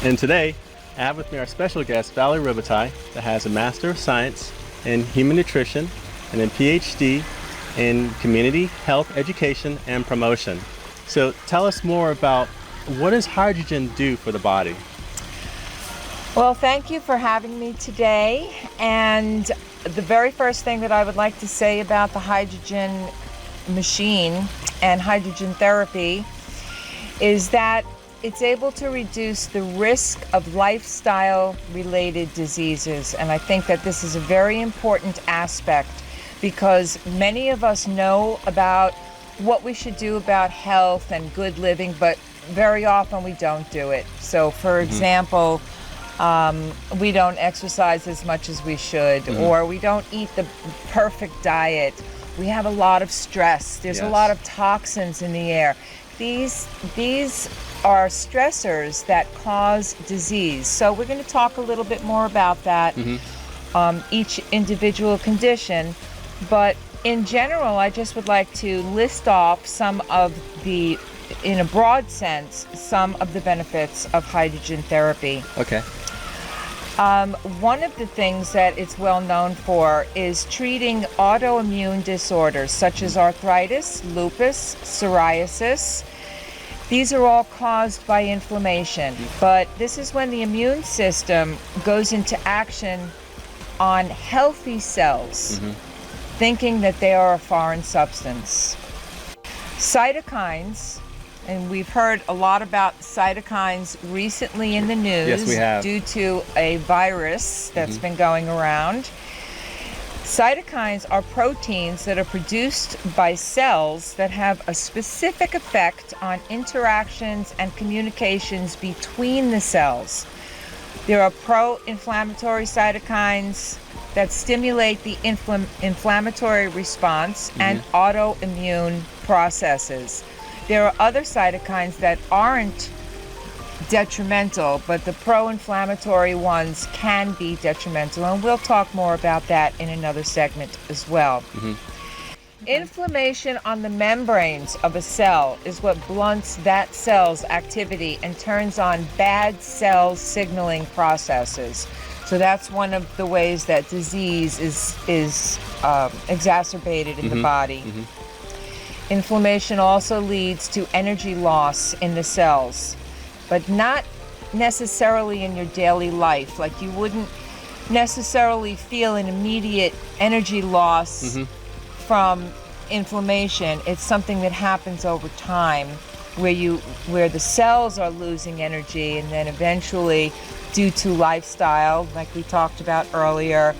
And today, I have with me our special guest, Valerie Robitaille, that has a Master of Science in Human Nutrition and a PhD in Community Health Education and Promotion. So tell us more about what does hydrogen do for the body? Well, thank you for having me today. And the very first thing that I would like to say about the hydrogen machine and hydrogen therapy is that it's able to reduce the risk of lifestyle-related diseases. And I think that this is a very important aspect because many of us know about what we should do about health and good living, but very often we don't do it. So, for example, we don't exercise as much as we should, or we don't eat the perfect diet. We have a lot of stress. There's a lot of toxins in the air. These are stressors that cause disease. So we're going to talk a little bit more about that, each individual condition. But in general, I just would like to list off some of the, in a broad sense, some of the benefits of hydrogen therapy. Okay. One of the things that it's well known for is treating autoimmune disorders such as arthritis, lupus, psoriasis. These are all caused by inflammation, but this is when the immune system goes into action on healthy cells, thinking that they are a foreign substance. Cytokines, and we've heard a lot about cytokines recently in the news. Yes, we have. Due to a virus that's been going around. Cytokines are proteins that are produced by cells that have a specific effect on interactions and communications between the cells. There are pro-inflammatory cytokines that stimulate the inflammatory response and autoimmune processes. There are other cytokines that aren't detrimental, but the pro-inflammatory ones can be detrimental, and we'll talk more about that in another segment as well. Inflammation on the membranes of a cell is what blunts that cell's activity and turns on bad cell signaling processes. So that's one of the ways that disease is exacerbated in the body. Inflammation also leads to energy loss in the cells, but not necessarily in your daily life. Like, you wouldn't necessarily feel an immediate energy loss from inflammation. It's something that happens over time where the cells are losing energy, and then eventually, due to lifestyle, like we talked about earlier,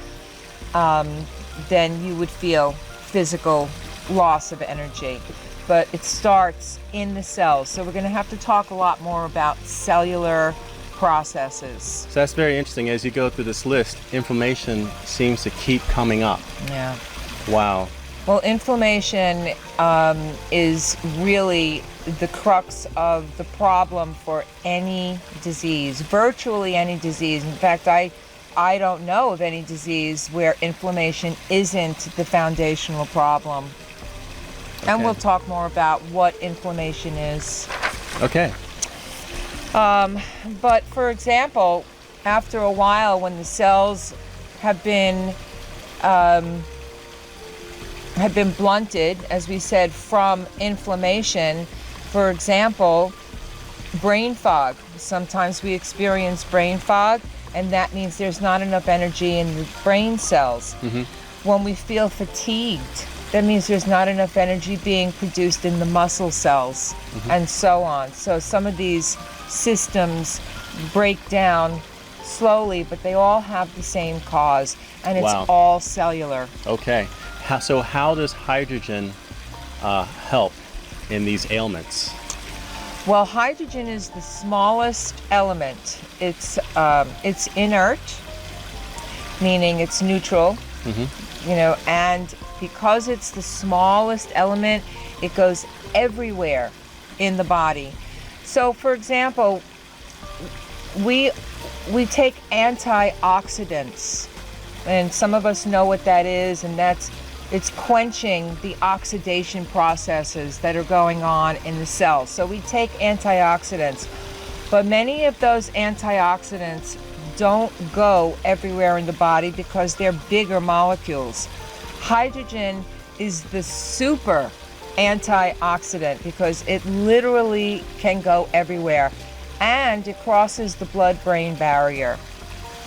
then you would feel physical loss of energy. But it starts in the cells. So we're going to have to talk a lot more about cellular processes. So that's very interesting. As you go through this list, inflammation seems to keep coming up. Yeah. Wow. Well, inflammation is really the crux of the problem for any disease, virtually any disease. In fact, I don't know of any disease where inflammation isn't the foundational problem. And we'll talk more about what inflammation is. Okay. But for example, after a while, when the cells have been blunted, as we said, from inflammation, for example, brain fog. Sometimes we experience brain fog, and that means there's not enough energy in the brain cells. When we feel fatigued, that means there's not enough energy being produced in the muscle cells, and so on. So some of these systems break down slowly, but they all have the same cause, and it's all cellular. Okay. So how does hydrogen help in these ailments? Well, hydrogen is the smallest element. It's inert, meaning it's neutral, and because it's the smallest element, it goes everywhere in the body. So, for example, we take anti-oxidants, and some of us know what that is, and it's quenching the oxidation processes that are going on in the cells. So we take antioxidants. But many of those antioxidants don't go everywhere in the body because they're bigger molecules. Hydrogen is the super antioxidant because it literally can go everywhere, and it crosses the blood-brain barrier.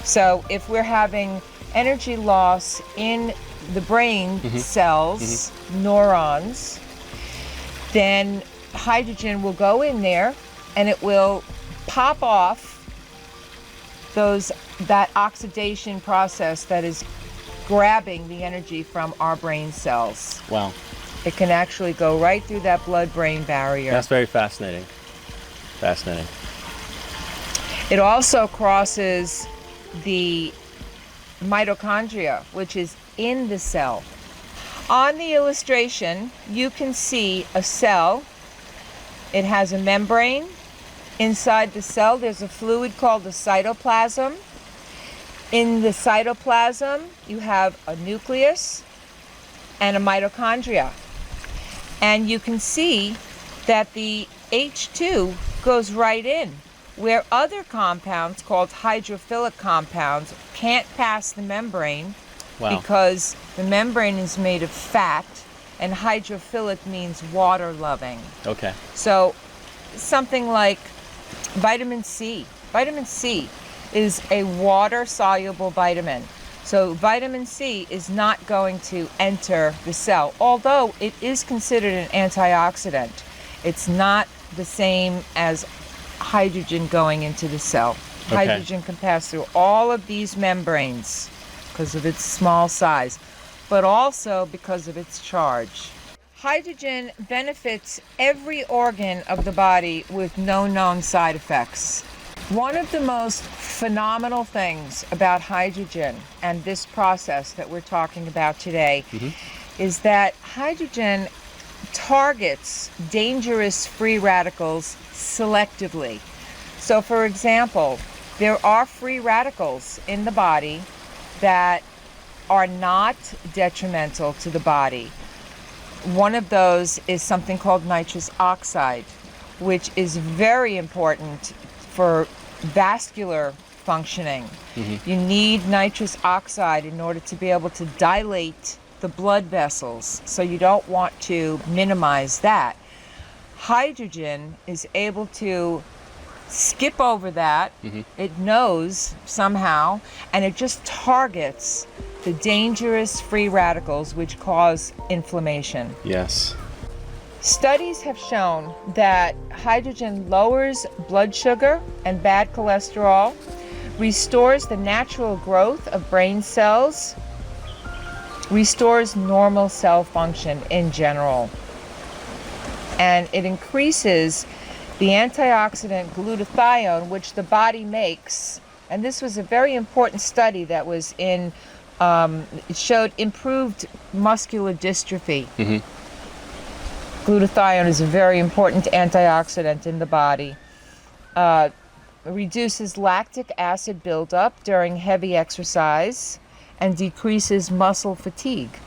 So if we're having energy loss in the brain cells, neurons, then hydrogen will go in there and it will pop off that oxidation process that is grabbing the energy from our brain cells. Wow. It can actually go right through that blood-brain barrier. That's very fascinating. Fascinating. It also crosses the mitochondria, which is in the cell. On the illustration, you can see a cell. It has a membrane. Inside the cell, there's a fluid called the cytoplasm. In the cytoplasm, you have a nucleus and a mitochondria. And you can see that the H2 goes right in, where other compounds called hydrophilic compounds can't pass the membrane. Wow. Because the membrane is made of fat, and hydrophilic means water-loving. Okay. So something like vitamin C. Vitamin C is a water-soluble vitamin. So vitamin C is not going to enter the cell, although it is considered an antioxidant. It's not the same as hydrogen going into the cell. Okay. Hydrogen can pass through all of these membranes because of its small size, but also because of its charge. Hydrogen benefits every organ of the body with no known side effects. One of the most phenomenal things about hydrogen and this process that we're talking about today is that hydrogen targets dangerous free radicals selectively. So for example, there are free radicals in the body that are not detrimental to the body. One of those is something called nitrous oxide, which is very important for vascular functioning. You need nitrous oxide in order to be able to dilate the blood vessels, so you don't want to minimize that. Hydrogen is able to skip over that. It knows somehow, and it just targets the dangerous free radicals which cause inflammation. Yes. Studies have shown that hydrogen lowers blood sugar and bad cholesterol, restores the natural growth of brain cells, restores normal cell function in general, and it increases the antioxidant glutathione, which the body makes. And this was a very important study that was in, it showed improved muscular dystrophy. Glutathione is a very important antioxidant in the body. Reduces lactic acid buildup during heavy exercise and decreases muscle fatigue.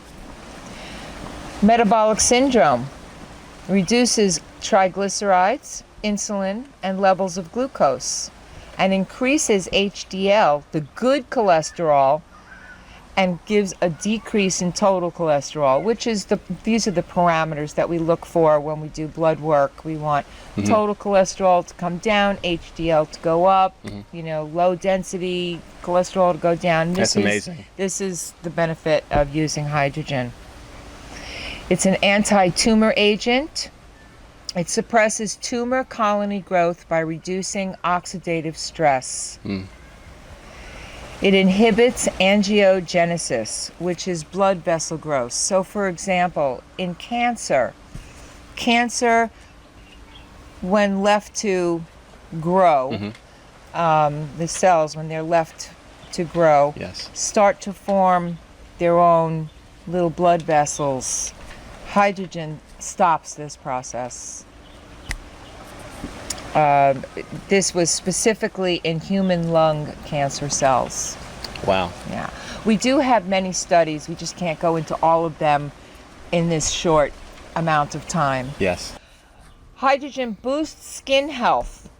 Metabolic syndrome reduces triglycerides, insulin, and levels of glucose, and increases HDL, the good cholesterol, and gives a decrease in total cholesterol, which is these are the parameters that we look for when we do blood work. We want total cholesterol to come down, HDL to go up, low density cholesterol to go down. That's amazing. This is the benefit of using hydrogen. It's an anti-tumor agent. It suppresses tumor colony growth by reducing oxidative stress. It inhibits angiogenesis, which is blood vessel growth. So for example, in cancer, when left to grow, the cells, when they're left to grow, start to form their own little blood vessels. Hydrogen stops this process. This was specifically in human lung cancer cells. Wow. Yeah. We do have many studies. We just can't go into all of them in this short amount of time. Yes. Hydrogen boosts skin health.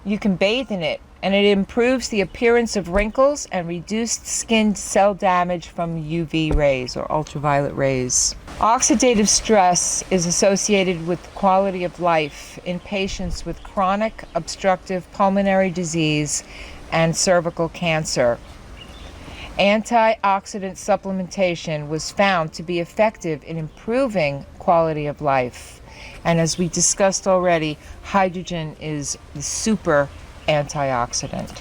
You can bathe in it, and it improves the appearance of wrinkles and reduced skin cell damage from UV rays or ultraviolet rays. Oxidative stress is associated with quality of life in patients with chronic obstructive pulmonary disease and cervical cancer. Antioxidant supplementation was found to be effective in improving quality of life. And as we discussed already, hydrogen is the super antioxidant.